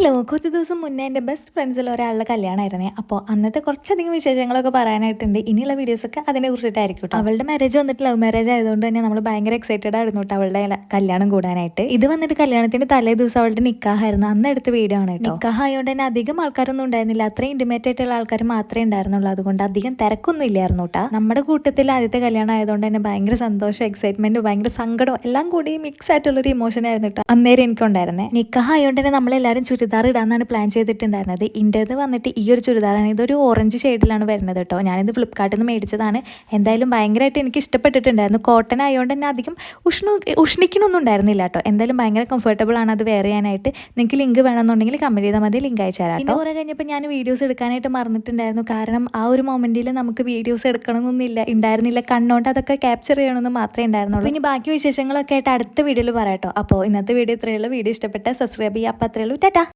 Hello, കുറച്ച് ദിവസം മുന്നേ എൻ്റെ ബെസ്റ്റ് ഫ്രണ്ട്സിൽ ഒരാളുടെ കല്യാണമായിരുന്നേ. അപ്പോൾ അന്നത്തെ കുറച്ചധികം വിശേഷങ്ങളൊക്കെ പറയാനായിട്ടുണ്ട്. ഇനിയുള്ള വീഡിയോസൊക്കെ അതിനെ കുറിച്ചിട്ടായിരിക്കും കേട്ടോ. അവളുടെ മാരേജ് വന്നിട്ട് ലവ് മാരേജ് ആയതുകൊണ്ട് തന്നെ നമ്മൾ ഭയങ്കര എക്സൈറ്റഡ് ആയിരുന്നു കേട്ടോ അവളുടെ കല്യാണം കൂടാനായിട്ട്. ഇത് വന്നിട്ട് കല്യാണത്തിന്റെ തലേ ദിവസം അവളുടെ നിക്കാഹായിരുന്നു. അന്ന് എടുത്ത വീഡിയോ ആണ് കേട്ടോ. നിക്കാഹ് ആയതുകൊണ്ട് തന്നെ അധികം ആൾക്കാരൊന്നും ഉണ്ടായിരുന്നില്ല. അത്രയും ഇന്റിമേറ്റ് ആയിട്ടുള്ള ആൾക്കാർ മാത്രമേ ഉണ്ടായിരുന്നുള്ളൂ. അതുകൊണ്ട് അധികം തിരക്കൊന്നും ഇല്ലായിരുന്നു കേട്ടോ. നമ്മുടെ കൂട്ടത്തിൽ ആദ്യത്തെ കല്യാണം ആയതുകൊണ്ട് തന്നെ ഭയങ്കര സന്തോഷം, എക്സൈറ്റ്മെന്റ്, ഭയങ്കര സങ്കടം എല്ലാം കൂടി മിക്സ് ആയിട്ടുള്ളൊരു ഇമോഷൻ ആയിരുന്നു കേട്ടോ അന്നേരം എനിക്കുണ്ടായിരുന്നേ. നിക്കാഹ് ആയതുകൊണ്ട് തന്നെ നമ്മളെല്ലാവരും ചുരിദാർ ഇടാന്നാണ് പ്ലാൻ ചെയ്തിട്ടുണ്ടായിരുന്നത്. ഇന്റേത് വന്നിട്ട് ഈ ഒരു ചുരിദാറാണ്. ഇതൊരു ഓറഞ്ച് ഷെയ്ഡിലാണ് വരുന്നത് കേട്ടോ. ഞാനിത് ഫ്ലിപ്കാർട്ടിൽ നിന്ന് മേടിച്ചതാണ്. എന്തായാലും ഭയങ്കരമായിട്ട് എനിക്ക് ഇഷ്ടപ്പെട്ടിട്ടുണ്ടായിരുന്നു. കോട്ടൺ ആയതുകൊണ്ട് തന്നെ അധികം ഉഷ്ണിക്കണമൊന്നും ഉണ്ടായിരുന്നില്ല കേട്ടോ. എന്തായാലും ഭയങ്കര കംഫർട്ടബിൾ ആണ് അത് വെയർ ചെയ്യാനായിട്ട്. നിങ്ങൾക്ക് ലിങ്ക് വേണമെന്നുണ്ടെങ്കിൽ കമന്റ് ചെയ്താൽ മതി, ലിങ്ക് അയച്ചു തരാം. പിന്നെ കുറെ കഴിഞ്ഞപ്പോൾ ഞാൻ വീഡിയോസ് എടുക്കാനായിട്ട് മറന്നിട്ടുണ്ടായിരുന്നു. കാരണം ആ ഒരു മൊമെന്റിൽ നമുക്ക് വീഡിയോസ് എടുക്കണമെന്നൊന്നും ഉണ്ടായിരുന്നില്ല. കണ്ണോണ്ട് അതൊക്കെ ക്യാപ്ചർ ചെയ്യണമെന്ന് മാത്രമേ ഉണ്ടായിരുന്നുള്ളൂ. ഇനി ബാക്കി വിശേഷങ്ങളൊക്കെ ആയിട്ട് അടുത്ത വീഡിയോയിൽ പറയാം കേട്ടോ. അപ്പോൾ ഇന്നത്തെ വീഡിയോ ഇത്രയുള്ള വീഡിയോ ഇഷ്ടപ്പെട്ട സബ്സ്ക്രൈബ് ചെയ്യുക. അപ്പോൾ അത്രയേ ഉള്ളൂ. ടാറ്റാ.